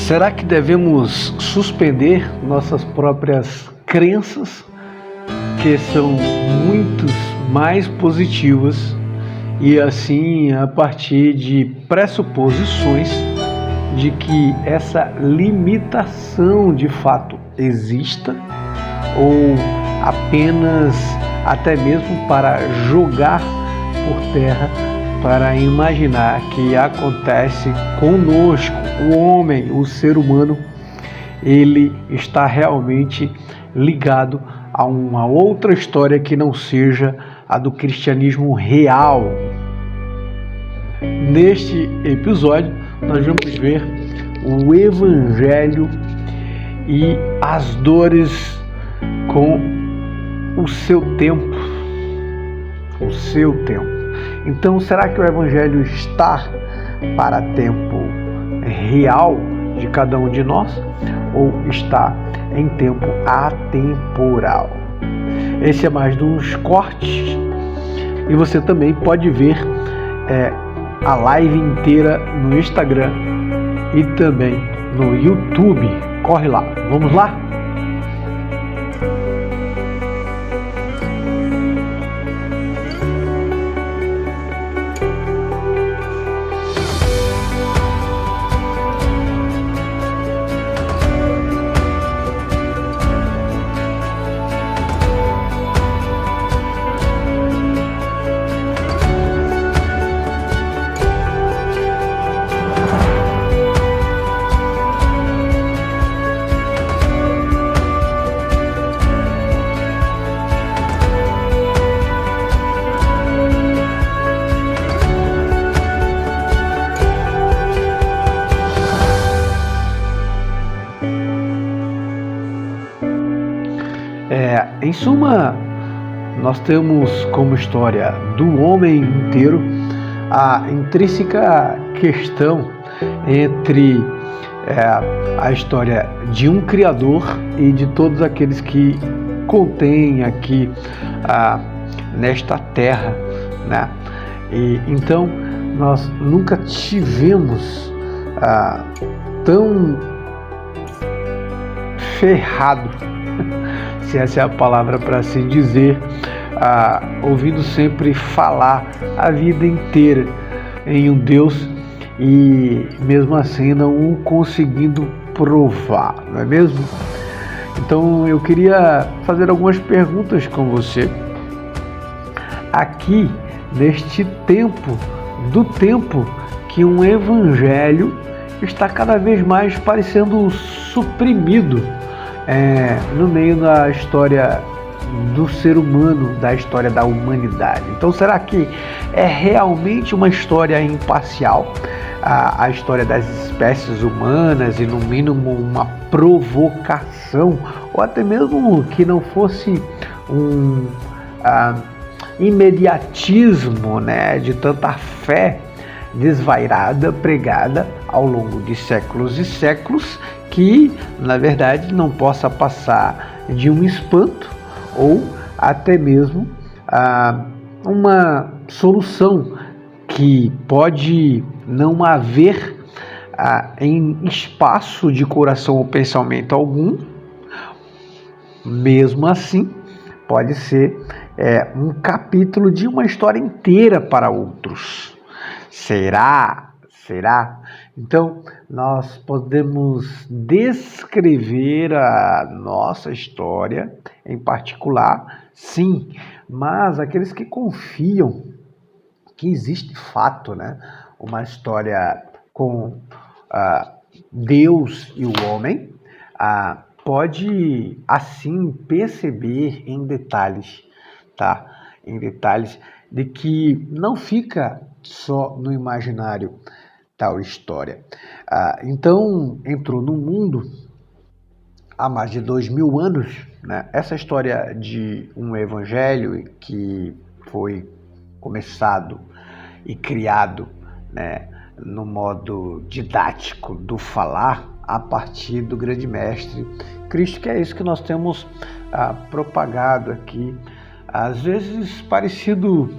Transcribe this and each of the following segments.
Será que devemos suspender nossas próprias crenças, que são muito mais positivas, e assim, a partir de pressuposições de que essa limitação de fato exista, ou apenas até mesmo para jogar por terra, para imaginar que acontece conosco, o homem, o ser humano, ele está realmente ligado a uma outra história que não seja a do cristianismo real. Neste episódio, nós vamos ver o Evangelho e as dores com o seu tempo. O seu tempo. Então, será que o Evangelho está para tempo real de cada um de nós? Ou está em tempo atemporal? Esse é mais de uns cortes. E você também pode ver a live inteira no Instagram e também no YouTube. Corre lá, vamos lá? Em suma, nós temos como história do homem inteiro a intrínseca questão entre a história de um Criador e de todos aqueles que contém aqui nesta terra, né? E então nós nunca tivemos tão ferrado, se essa é a palavra para assim dizer, ouvindo sempre falar a vida inteira em um Deus e mesmo assim não conseguindo provar, não é mesmo? Então eu queria fazer algumas perguntas com você aqui neste tempo, do tempo que um evangelho está cada vez mais parecendo suprimido no meio da história do ser humano, da história da humanidade. Então, será que é realmente uma história imparcial, a história das espécies humanas, e no mínimo uma provocação, ou até mesmo que não fosse um imediatismo, né, de tanta fé desvairada, pregada ao longo de séculos e séculos, que na verdade não possa passar de um espanto ou até mesmo uma solução que pode não haver em espaço de coração ou pensamento algum. Mesmo assim, pode ser um capítulo de uma história inteira para outros. Será? Então, nós podemos descrever a nossa história em particular, sim, mas aqueles que confiam que existe fato, né, uma história com Deus e o homem, pode assim perceber em detalhes, tá? Em detalhes de que não fica só no imaginário tal história. Então, entrou no mundo há mais de 2000 anos, né? Essa história de um evangelho que foi começado e criado, né, no modo didático do falar a partir do grande mestre Cristo, que é isso que nós temos propagado aqui, às vezes parecido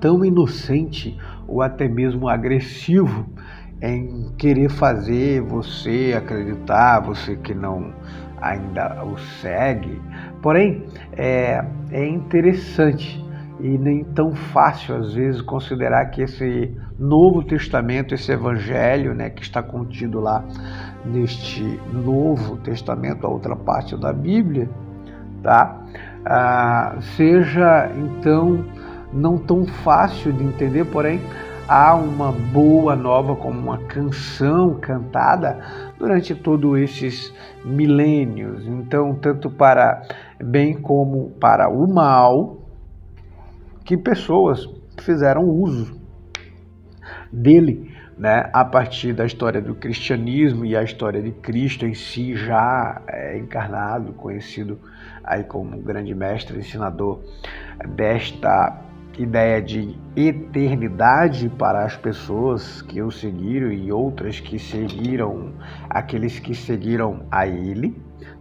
tão inocente ou até mesmo agressivo em querer fazer você acreditar, você que não ainda o segue. Porém, é interessante e nem tão fácil às vezes considerar que esse Novo Testamento, esse Evangelho, né, que está contido lá neste Novo Testamento, a outra parte da Bíblia, tá? Seja então não tão fácil de entender, porém há uma boa nova como uma canção cantada durante todos esses milênios. Então, tanto para bem como para o mal, que pessoas fizeram uso dele, né, a partir da história do cristianismo e a história de Cristo em si já encarnado, conhecido aí como grande mestre, ensinador desta ideia de eternidade para as pessoas que o seguiram e outras que seguiram, aqueles que seguiram a ele,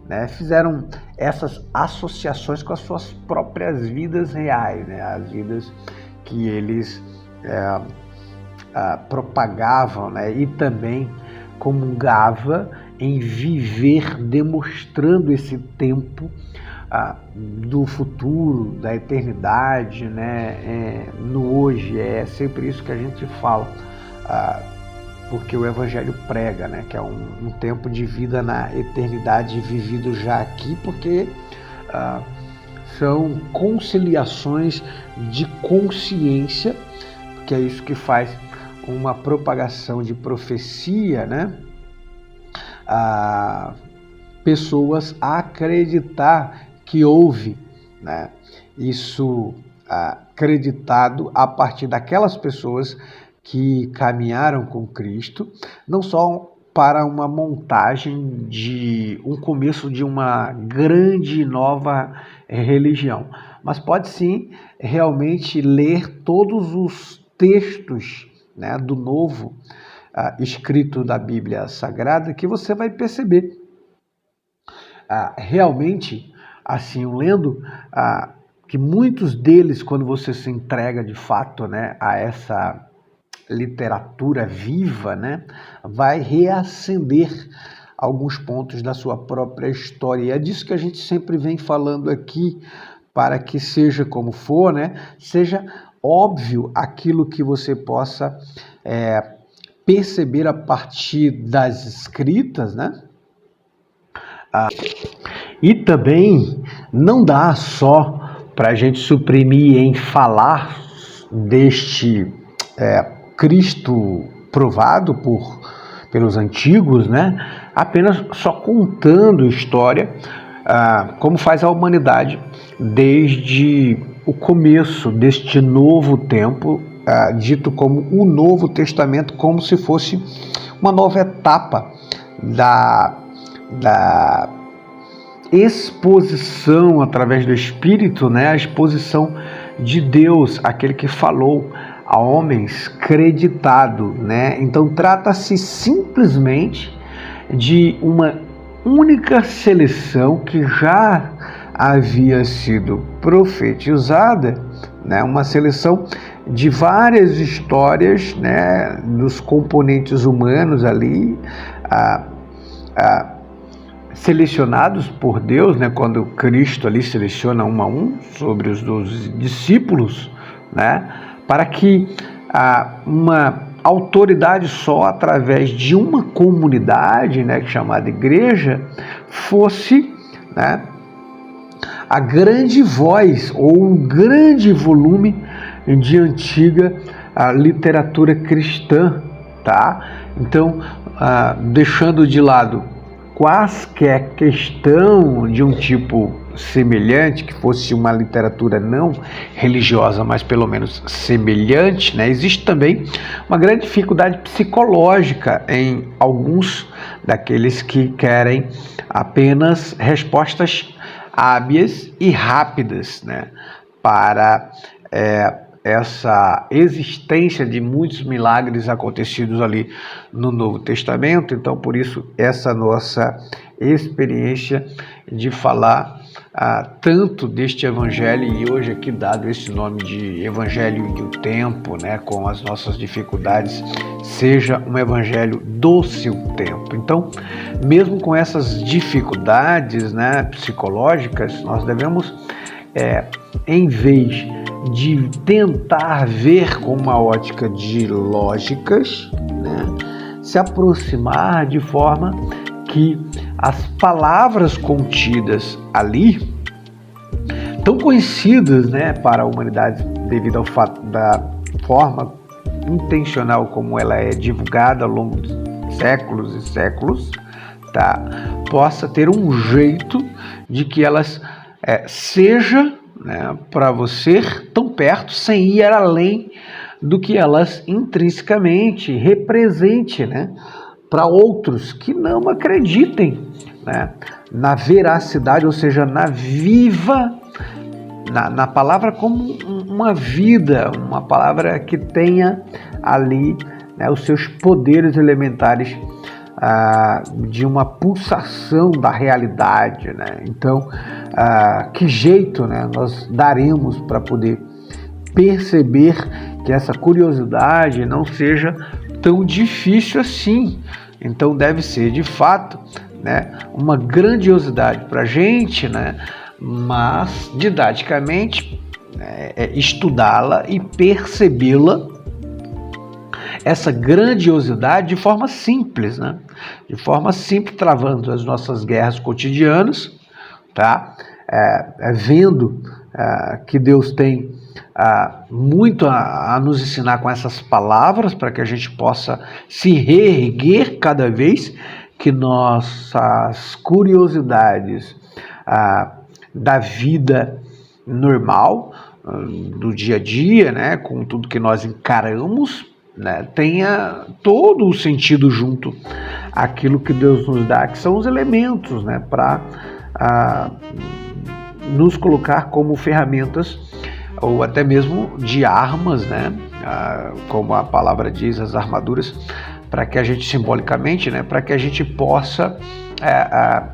né, fizeram essas associações com as suas próprias vidas reais, né, as vidas que eles propagavam, né, e também comungava em viver demonstrando esse tempo do futuro, da eternidade, né, no hoje. É sempre isso que a gente fala, porque o Evangelho prega, né, que é um tempo de vida na eternidade vivido já aqui, porque são conciliações de consciência, que é isso que faz uma propagação de profecia, né? Pessoas acreditar que houve, né? Isso acreditado a partir daquelas pessoas que caminharam com Cristo, não só para uma montagem de um começo de uma grande nova religião, mas pode sim realmente ler todos os textos, né, do novo escrito da Bíblia Sagrada, que você vai perceber realmente, assim, lendo, que muitos deles, quando você se entrega de fato, né, a essa literatura viva, né, vai reacender alguns pontos da sua própria história. E é disso que a gente sempre vem falando aqui, para que seja como for, né, seja óbvio aquilo que você possa perceber a partir das escritas, né? E também não dá só para a gente suprimir em falar deste Cristo provado pelos antigos, né? Apenas só contando história, como faz a humanidade desde o começo deste novo tempo, dito como o Novo Testamento, como se fosse uma nova etapa da exposição através do Espírito, né? A exposição de Deus, aquele que falou a homens, creditado, né? Então trata-se simplesmente de uma única seleção que já havia sido profetizada, né? Uma seleção de várias histórias, né, dos componentes humanos ali, selecionados por Deus, né, quando Cristo ali seleciona um a um sobre os 12 discípulos, né, para que uma autoridade só através de uma comunidade, né, chamada igreja, fosse, né, a grande voz ou um grande volume de antiga literatura cristã, tá? Então, deixando de lado quaisquer questão de um tipo semelhante, que fosse uma literatura não religiosa, mas pelo menos semelhante, né? Existe também uma grande dificuldade psicológica em alguns daqueles que querem apenas respostas hábeis e rápidas, né, para essa existência de muitos milagres acontecidos ali no Novo Testamento. Então, por isso, essa nossa experiência de falar tanto deste evangelho, e hoje aqui dado esse nome de Evangelho do Tempo, né, com as nossas dificuldades, seja um evangelho do seu tempo. Então, mesmo com essas dificuldades, né, psicológicas, nós devemos, em vez de tentar ver com uma ótica de lógicas, né, se aproximar de forma que as palavras contidas ali, tão conhecidas, né, para a humanidade devido ao fato da forma intencional como ela é divulgada ao longo de séculos e séculos, tá, possa ter um jeito de que elas seja, né, para você tão perto, sem ir além do que elas intrinsecamente representem, né, para outros que não acreditem, né, na veracidade, ou seja, na palavra como uma vida, uma palavra que tenha ali, né, os seus poderes elementares de uma pulsação da realidade, né? Então, que jeito, né, nós daremos para poder perceber que essa curiosidade não seja tão difícil assim? Então, deve ser de fato, né, uma grandiosidade para a gente, né, mas didaticamente estudá-la e percebê-la, essa grandiosidade, de forma simples, né? De forma simples, travando as nossas guerras cotidianas, tá? Vendo que Deus tem muito a nos ensinar com essas palavras, para que a gente possa se reerguer cada vez que nossas curiosidades da vida normal, do dia a dia, né, com tudo que nós encaramos, né, tenha todo o sentido junto àquilo que Deus nos dá, que são os elementos, né, para nos colocar como ferramentas ou até mesmo de armas, né, como a palavra diz, as armaduras, para que a gente simbolicamente, né, para que a gente possa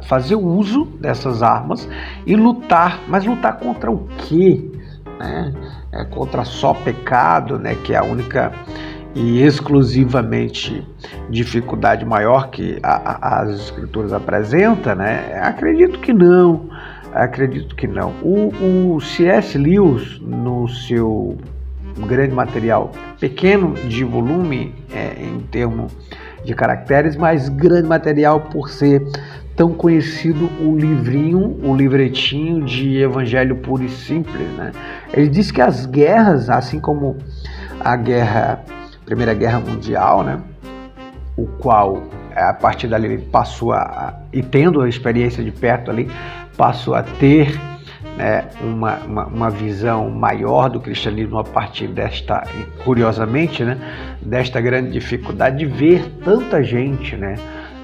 fazer uso dessas armas e lutar, mas lutar contra o quê? Né? Contra só pecado, né, que é a única e exclusivamente dificuldade maior que as escrituras apresentam, né? Acredito que não. O C.S. Lewis, no seu grande material, pequeno de volume em termos de caracteres, mas grande material por ser tão conhecido, o livretinho de Evangelho Puro e Simples, né? Ele diz que as guerras, assim como Primeira Guerra Mundial, né, o qual a partir dali ele passou e tendo a experiência de perto ali, passou a ter, né, uma visão maior do cristianismo a partir desta, curiosamente, né, desta grande dificuldade de ver tanta gente, né,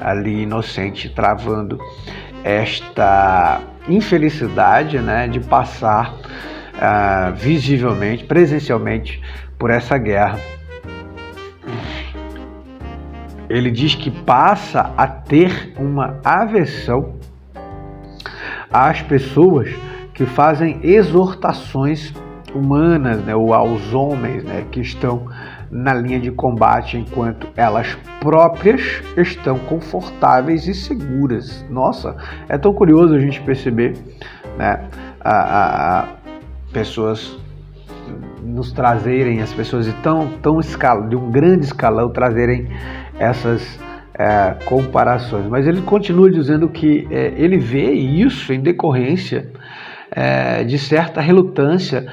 ali inocente, travando esta infelicidade, né, de passar visivelmente, presencialmente por essa guerra. Ele diz que passa a ter uma aversão às pessoas que fazem exortações humanas, né, ou aos homens, né, que estão na linha de combate enquanto elas próprias estão confortáveis e seguras. Nossa, é tão curioso a gente perceber, né, pessoas nos trazerem, as pessoas de um grande escalão trazerem essas comparações, mas ele continua dizendo que ele vê isso em decorrência de certa relutância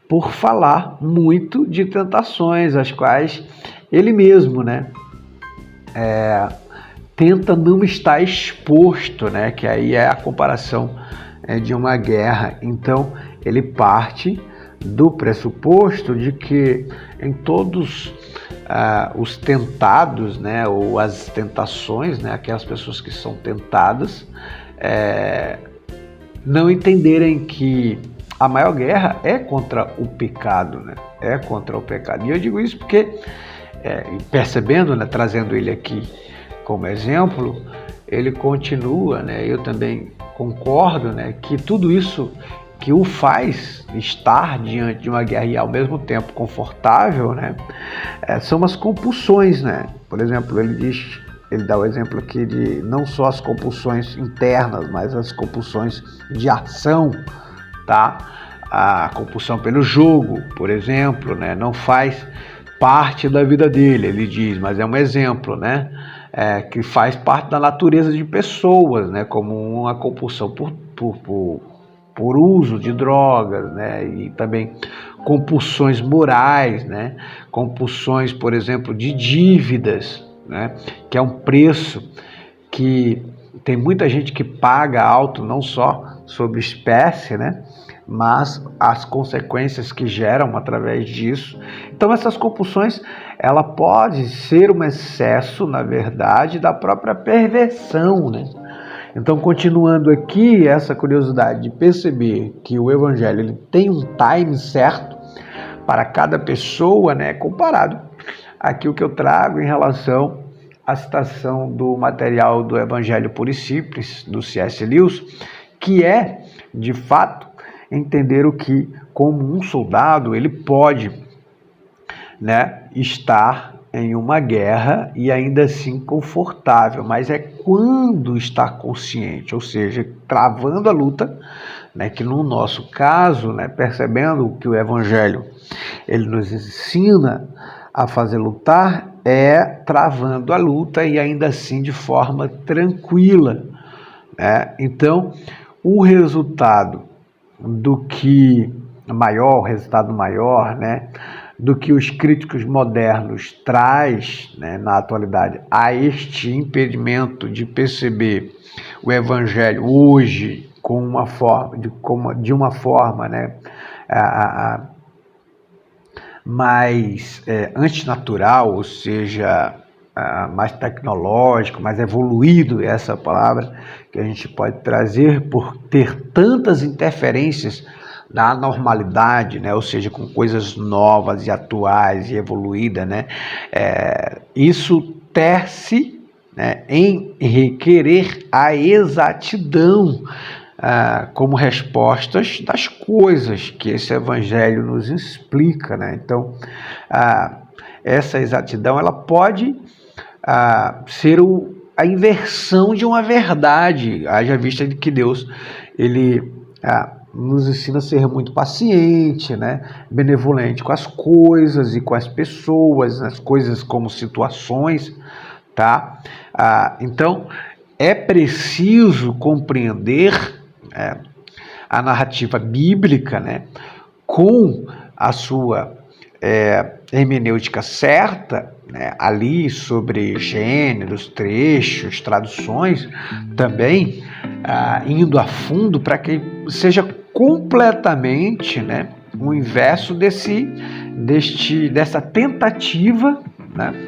por falar muito de tentações, as quais ele mesmo, né, tenta não estar exposto, né, que aí é a comparação de uma guerra. Então ele parte do pressuposto de que em todos os tentados, né, ou as tentações, né, aquelas pessoas que são tentadas, não entenderem que a maior guerra é contra o pecado, né? é contra o pecado. E eu digo isso porque, percebendo, né, trazendo ele aqui como exemplo, ele continua, né, eu também concordo, né, que tudo isso que o faz estar diante de uma guerra e ao mesmo tempo confortável, né, são as compulsões, né? Por exemplo, ele dá o exemplo aqui de não só as compulsões internas, mas as compulsões de ação, tá? A compulsão pelo jogo, por exemplo, né, não faz parte da vida dele, ele diz, mas é um exemplo, né? Que faz parte da natureza de pessoas, né? Como uma compulsão por uso de drogas, né? E também compulsões morais, né? Compulsões, por exemplo, de dívidas, né? Que é um preço que tem muita gente que paga alto, não só sobre espécie, né? Mas as consequências que geram através disso. Então essas compulsões, ela pode ser um excesso, na verdade, da própria perversão, né? Então, continuando aqui, essa curiosidade de perceber que o evangelho ele tem um time certo para cada pessoa, né? Comparado aqui o que eu trago em relação à citação do material do Evangelho Puro e Simples, do C.S. Lewis, que é, de fato, entender o que, como um soldado, ele pode, né, estar em uma guerra e ainda assim confortável, mas é quando está consciente, ou seja, travando a luta, né, que no nosso caso, né, percebendo que o Evangelho ele nos ensina a fazer lutar, é travando a luta e ainda assim de forma tranquila, né? Então, o resultado maior, né, do que os críticos modernos traz, né, na atualidade a este impedimento de perceber o evangelho hoje de uma forma, né, mais antinatural, ou seja, mais tecnológico, mais evoluído, essa palavra que a gente pode trazer por ter tantas interferências da normalidade, né? Ou seja, com coisas novas e atuais e evoluídas, né? Isso tece, né, em requerer a exatidão como respostas das coisas que esse evangelho nos explica, né? Então, essa exatidão ela pode ser a inversão de uma verdade, haja vista de que Deus ele nos ensina a ser muito paciente, né? Benevolente com as coisas e com as pessoas, as coisas como situações, tá? Então, é preciso compreender a narrativa bíblica, né, com a sua hermenêutica certa, né, ali sobre gêneros, trechos, traduções, também indo a fundo para que seja completamente, né, o inverso dessa tentativa, né,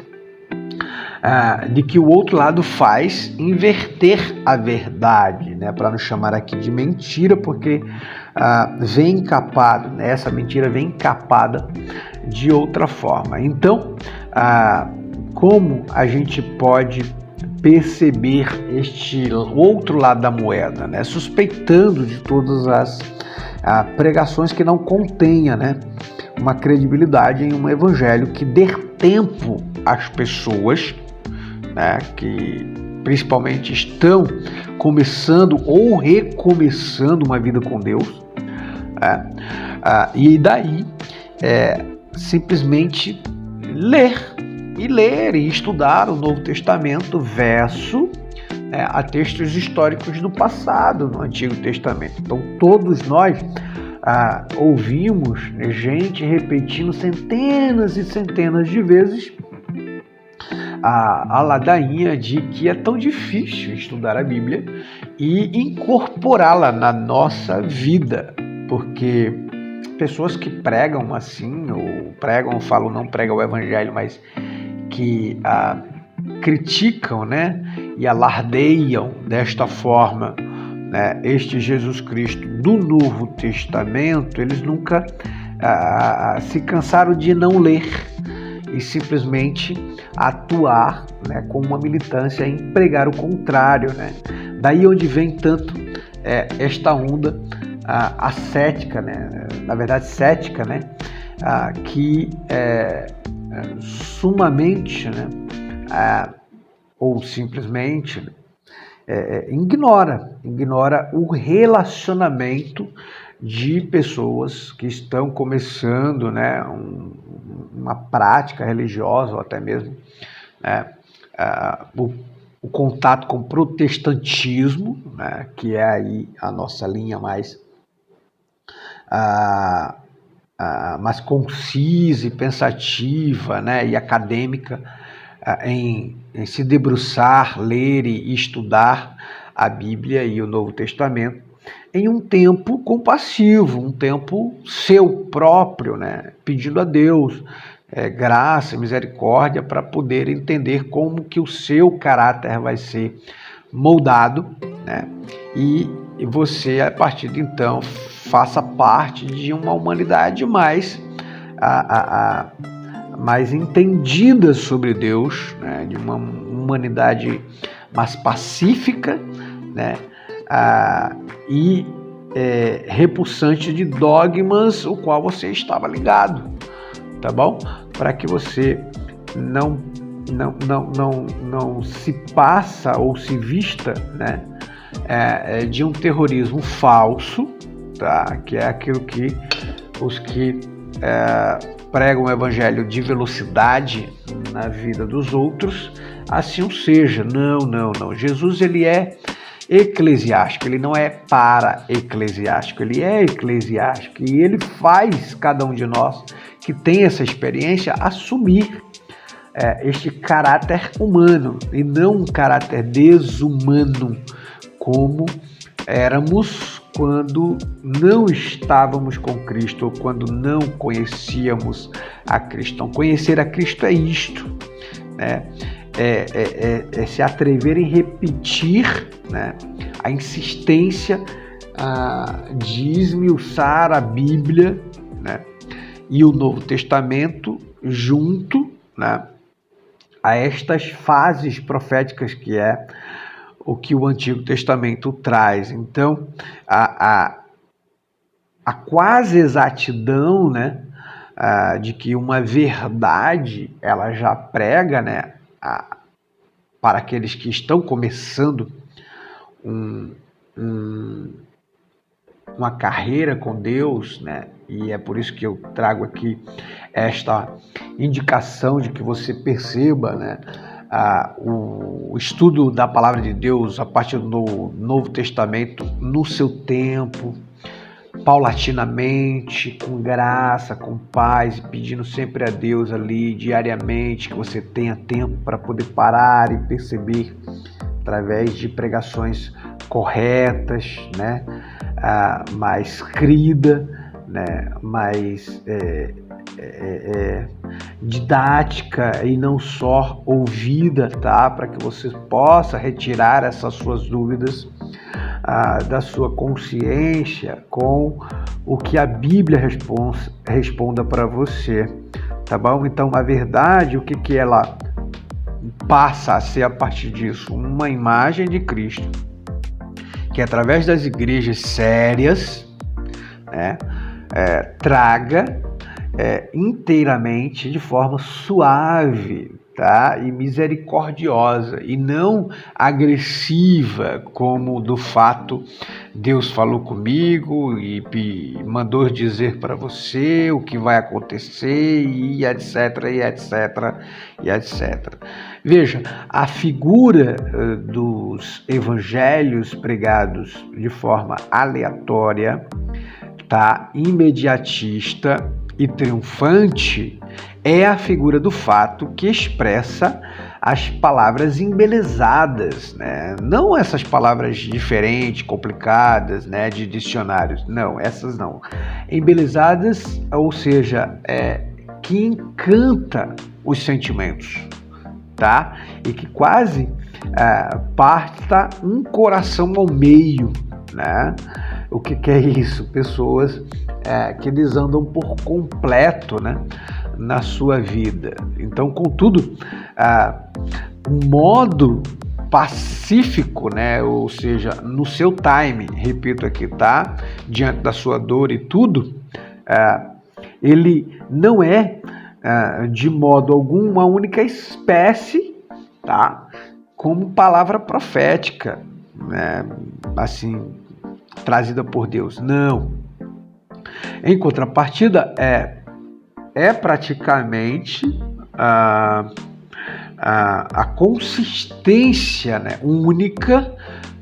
de que o outro lado faz inverter a verdade, né, para não chamar aqui de mentira, porque vem encapado, né, essa mentira vem encapada de outra forma. Então, como a gente pode perceber este outro lado da moeda, né, suspeitando de todas as pregações que não contenha, né, uma credibilidade em um evangelho que dê tempo às pessoas, né, que principalmente estão começando ou recomeçando uma vida com Deus, e daí simplesmente ler e estudar o Novo Testamento verso a textos históricos do passado, no Antigo Testamento. Então todos nós ouvimos gente repetindo centenas e centenas de vezes a ladainha de que é tão difícil estudar a Bíblia e incorporá-la na nossa vida, porque pessoas que pregam assim, ou falam, não pregam o Evangelho, mas que criticam, né, e alardeiam desta forma, né, este Jesus Cristo do Novo Testamento, eles nunca se cansaram de não ler e simplesmente atuar, né, com uma militância em pregar o contrário, né? Daí onde vem tanto esta onda ascética, né? Na verdade cética, né? Que sumamente, né? Ou simplesmente ignora o relacionamento de pessoas que estão começando, né, uma prática religiosa, ou até mesmo, né, o contato com o protestantismo, né, que é aí a nossa linha mais concisa e pensativa, né, e acadêmica, em se debruçar, ler e estudar a Bíblia e o Novo Testamento em um tempo compassivo, um tempo seu próprio, né? Pedindo a Deus graça e misericórdia para poder entender como que o seu caráter vai ser moldado, né? E você, a partir de então, faça parte de uma humanidade mais entendida sobre Deus, né? De uma humanidade mais pacífica, né? E repulsante de dogmas o qual você estava ligado, tá bom? Para que você não se passa ou se vista, né? De um terrorismo falso, tá? Que é aquilo que os que pregam o evangelho de velocidade na vida dos outros, assim seja. Não. Jesus, ele é eclesiástico, ele não é para-eclesiástico, ele é eclesiástico, e ele faz cada um de nós que tem essa experiência assumir este caráter humano e não um caráter desumano, como éramos quando não estávamos com Cristo ou quando não conhecíamos a Cristo. Então, conhecer a Cristo é isto, né? É se atrever em repetir, né, a insistência de esmiuçar a Bíblia, né, e o Novo Testamento junto, né, a estas fases proféticas que é o que o Antigo Testamento traz. Então, a quase exatidão, né, de que uma verdade ela já prega, né, para aqueles que estão começando uma carreira com Deus, né? E é por isso que eu trago aqui esta indicação de que você perceba, né, o estudo da palavra de Deus a partir do Novo Testamento no seu tempo, paulatinamente, com graça, com paz, pedindo sempre a Deus ali diariamente que você tenha tempo para poder parar e perceber através de pregações corretas, né, mais crida, né, mais didática e não só ouvida, tá, para que você possa retirar essas suas dúvidas da sua consciência com o que a Bíblia responda para você, tá bom? Então, a verdade, o que ela passa a ser a partir disso? Uma imagem de Cristo, que através das igrejas sérias, né, traga inteiramente de forma suave, tá? E misericordiosa, e não agressiva, como do fato Deus falou comigo e mandou dizer para você o que vai acontecer, e etc, e etc, e etc. Veja, a figura dos evangelhos pregados de forma aleatória, tá? Imediatista e triunfante, é a figura do fato que expressa as palavras embelezadas, né? Não essas palavras diferentes, complicadas, né, de dicionários, não, essas não. Embelezadas, ou seja, que encanta os sentimentos, tá? E que quase parta um coração ao meio, né? O que é isso? Pessoas que eles andam por completo, né, na sua vida. Então, contudo, o modo pacífico, né, ou seja, no seu time, repito aqui, tá, diante da sua dor e tudo, ele não é de modo algum uma única espécie, tá, como palavra profética, né, assim, trazida por Deus. Não. Em contrapartida, é praticamente a consistência, né, única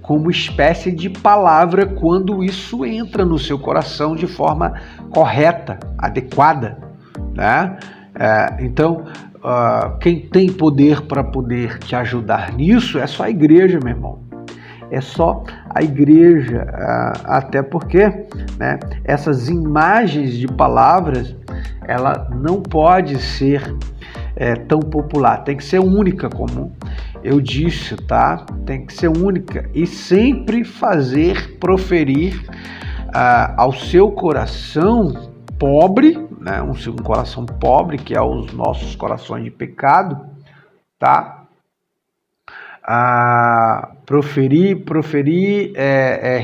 como espécie de palavra quando isso entra no seu coração de forma correta, adequada, né? Então, quem tem poder para poder te ajudar nisso é só a igreja, meu irmão. É só a igreja, até porque, né, essas imagens de palavras, ela não pode ser tão popular, tem que ser única, como eu disse, tá? Tem que ser única e sempre proferir ao seu coração pobre, né? Um coração pobre, que é os nossos corações de pecado, tá? Proferir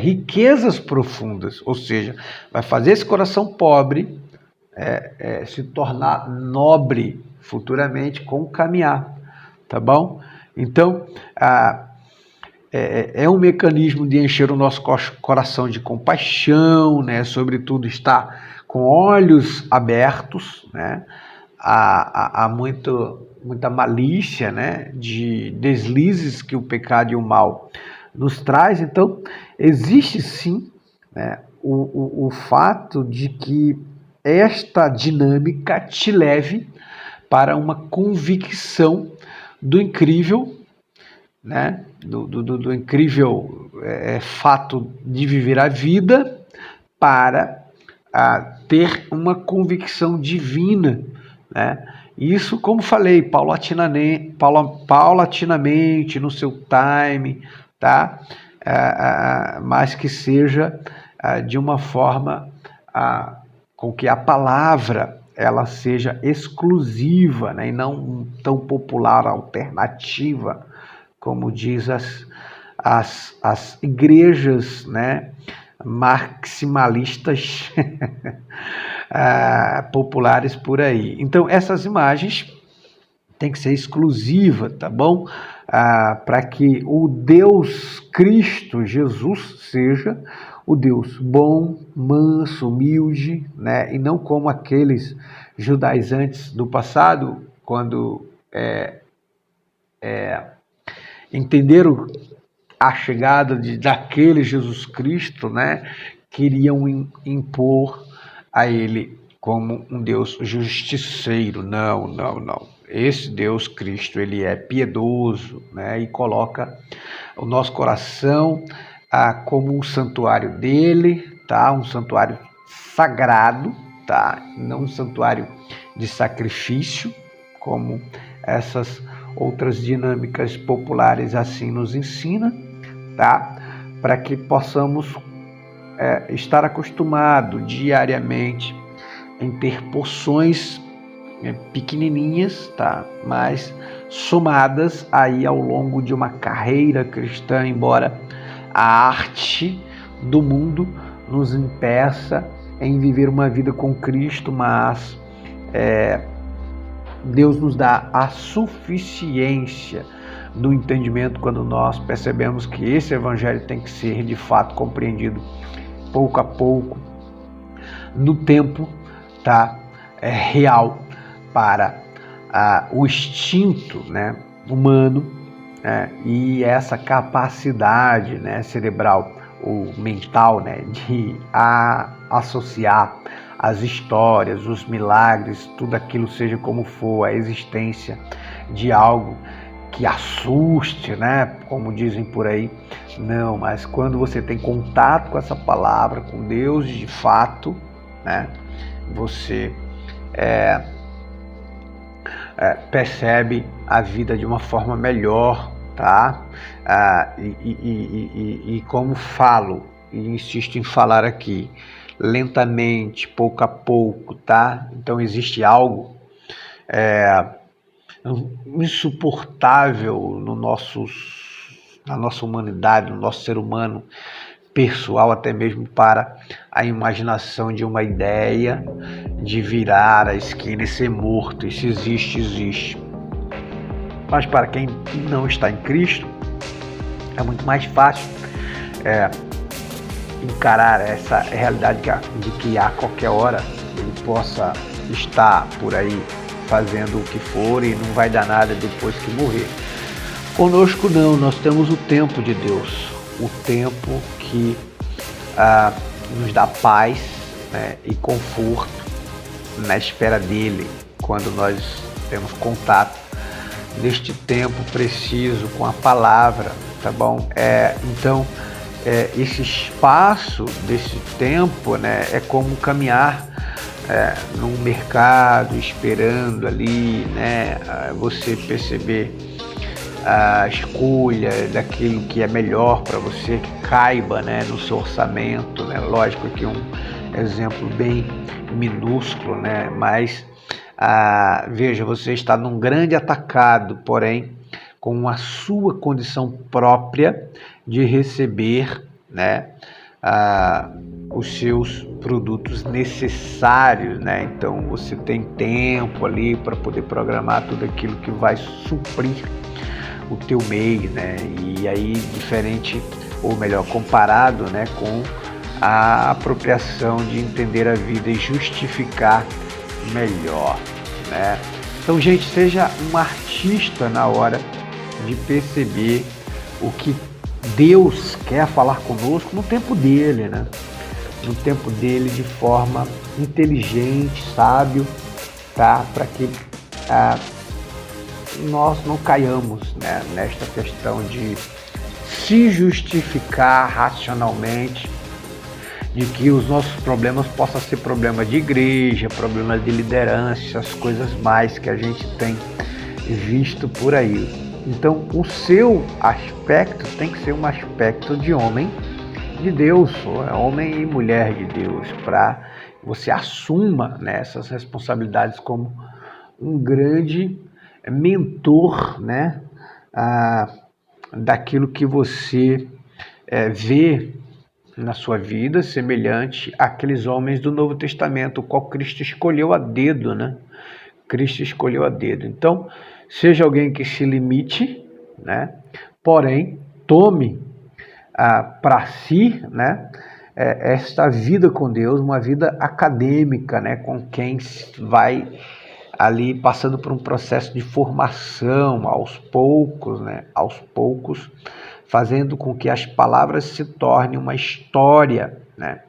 riquezas profundas, ou seja, vai fazer esse coração pobre se tornar nobre futuramente com o caminhar, tá bom? Então, é um mecanismo de encher o nosso coração de compaixão, né? Sobretudo estar com olhos abertos, né? Há muita malícia, né? De deslizes que o pecado e o mal nos traz. Então, existe sim, né, o fato de que esta dinâmica te leve para uma convicção do incrível, né? Do incrível fato de viver a vida, para ter uma convicção divina, né? Isso, como falei, paulatinamente, no seu time, tá? Mas que seja de uma forma com que a palavra ela seja exclusiva, né, e não tão popular, alternativa, como diz as igrejas, né, maximalistas populares por aí. Então, essas imagens têm que ser exclusivas, tá bom? Para que o Deus Cristo, Jesus, seja o Deus bom, manso, humilde, né? E não como aqueles judaizantes do passado, quando entenderam a chegada daquele Jesus Cristo, né? Queriam impor a ele como um Deus justiceiro. Não. Esse Deus Cristo, ele é piedoso, né? E coloca o nosso coração como um santuário dele, tá? Um santuário sagrado, tá? Não um santuário de sacrifício, como essas outras dinâmicas populares assim nos ensina, tá? Para que possamos estar acostumados diariamente em ter porções pequenininhas, tá? Mas somadas aí ao longo de uma carreira cristã, embora a arte do mundo nos impeça em viver uma vida com Cristo, mas Deus nos dá a suficiência do entendimento quando nós percebemos que esse evangelho tem que ser de fato compreendido pouco a pouco, no tempo, tá? Real, para o instinto, né, humano, e essa capacidade, né, cerebral ou mental, né, de associar as histórias, os milagres, tudo aquilo, seja como for, a existência de algo que assuste, né, como dizem por aí. Não, mas quando você tem contato com essa palavra, com Deus de fato, né, você percebe a vida de uma forma melhor, tá? E como falo, e insisto em falar aqui, lentamente, pouco a pouco, tá? Então existe algo insuportável na nossa humanidade, no nosso ser humano pessoal, até mesmo para a imaginação de uma ideia de virar a esquina e ser morto. Isso existe, existe. Mas para quem não está em Cristo, é muito mais fácil encarar essa realidade de que a qualquer hora ele possa estar por aí fazendo o que for e não vai dar nada depois que morrer. Conosco não, nós temos o tempo de Deus, o tempo que nos dá paz, né, e conforto na espera dele, quando nós temos contato neste tempo preciso com a palavra, tá bom? Então, esse espaço desse tempo, né, é como caminhar num mercado, esperando ali, né, você perceber a escolha daquilo que é melhor para você, que caiba, né, no seu orçamento, né? Lógico que um exemplo bem minúsculo, né, mas veja, você está num grande atacado, porém com a sua condição própria de receber, né, os seus produtos necessários, né? Então você tem tempo ali para poder programar tudo aquilo que vai suprir o teu mês, né? E aí diferente, ou melhor, comparado, né, com a apropriação de entender a vida e justificar melhor, né? Então, gente, seja um artista na hora de perceber o que Deus quer falar conosco no tempo dele, né? No tempo dele, de forma inteligente, sábio, tá? Para que nós não caiamos, né, nesta questão de se justificar racionalmente de que os nossos problemas possam ser problema de igreja, problema de liderança, as coisas mais que a gente tem visto por aí. Então, o seu aspecto tem que ser um aspecto de homem de Deus, homem e mulher de Deus, para você assuma, né, essas responsabilidades como um grande mentor, né, daquilo que você vê na sua vida, semelhante àqueles homens do Novo Testamento, o qual Cristo escolheu a dedo, né? Cristo escolheu a dedo. Então, seja alguém que se limite, né? Porém, tome para si, né, esta vida com Deus, uma vida acadêmica, né, com quem vai ali passando por um processo de formação aos poucos, né, aos poucos, fazendo com que as palavras se tornem uma história, né,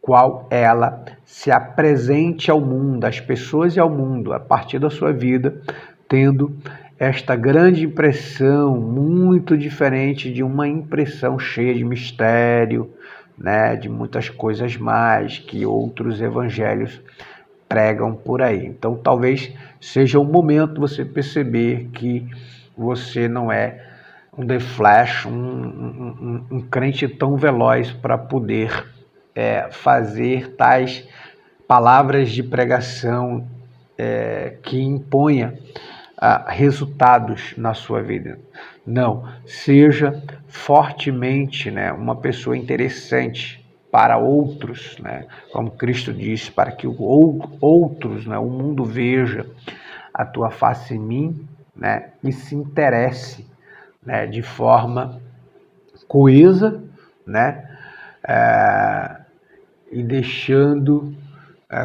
qual ela se apresente ao mundo, às pessoas e ao mundo, a partir da sua vida, tendo esta grande impressão, muito diferente de uma impressão cheia de mistério, né, de muitas coisas mais que outros evangelhos pregam por aí. Então, talvez seja o momento de você perceber que você não é um The Flash, um crente tão veloz para poder fazer tais palavras de pregação que imponha resultados na sua vida. Não, seja fortemente, né, uma pessoa interessante para outros, né, como Cristo disse, para que outros, né, o mundo veja a tua face em mim, né, e se interesse, né, de forma coesa, né, e deixando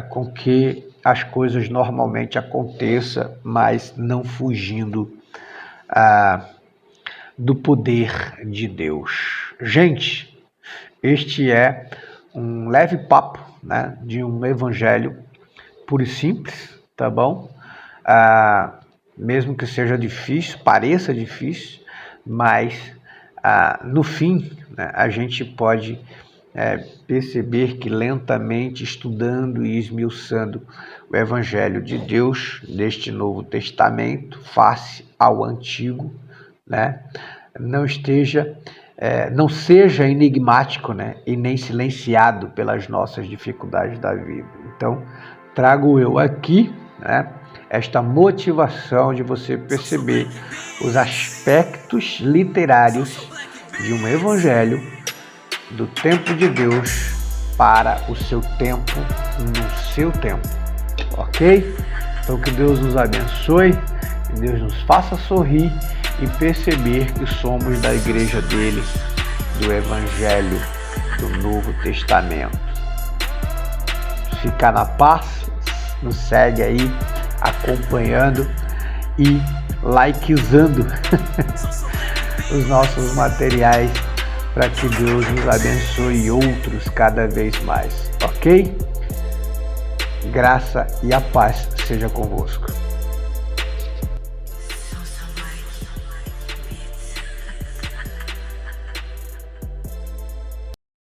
com que as coisas normalmente aconteçam, mas não fugindo do poder de Deus. Gente, este é um leve papo, né, de um evangelho puro e simples, tá bom? Mesmo que seja difícil, pareça difícil, mas no fim, né, a gente pode perceber que lentamente, estudando e esmiuçando o Evangelho de Deus deste Novo Testamento, face ao Antigo, né, não esteja não seja enigmático, né? E nem silenciado pelas nossas dificuldades da vida. Então, trago eu aqui, né, esta motivação de você perceber os aspectos literários de um evangelho do tempo de Deus para o seu tempo, no seu tempo, ok? Então que Deus nos abençoe, que Deus nos faça sorrir e perceber que somos da igreja dele, do evangelho do Novo Testamento. Fica na paz, nos segue aí, acompanhando e likezando os nossos materiais para que Deus nos abençoe outros cada vez mais, ok? Graça e a paz seja convosco.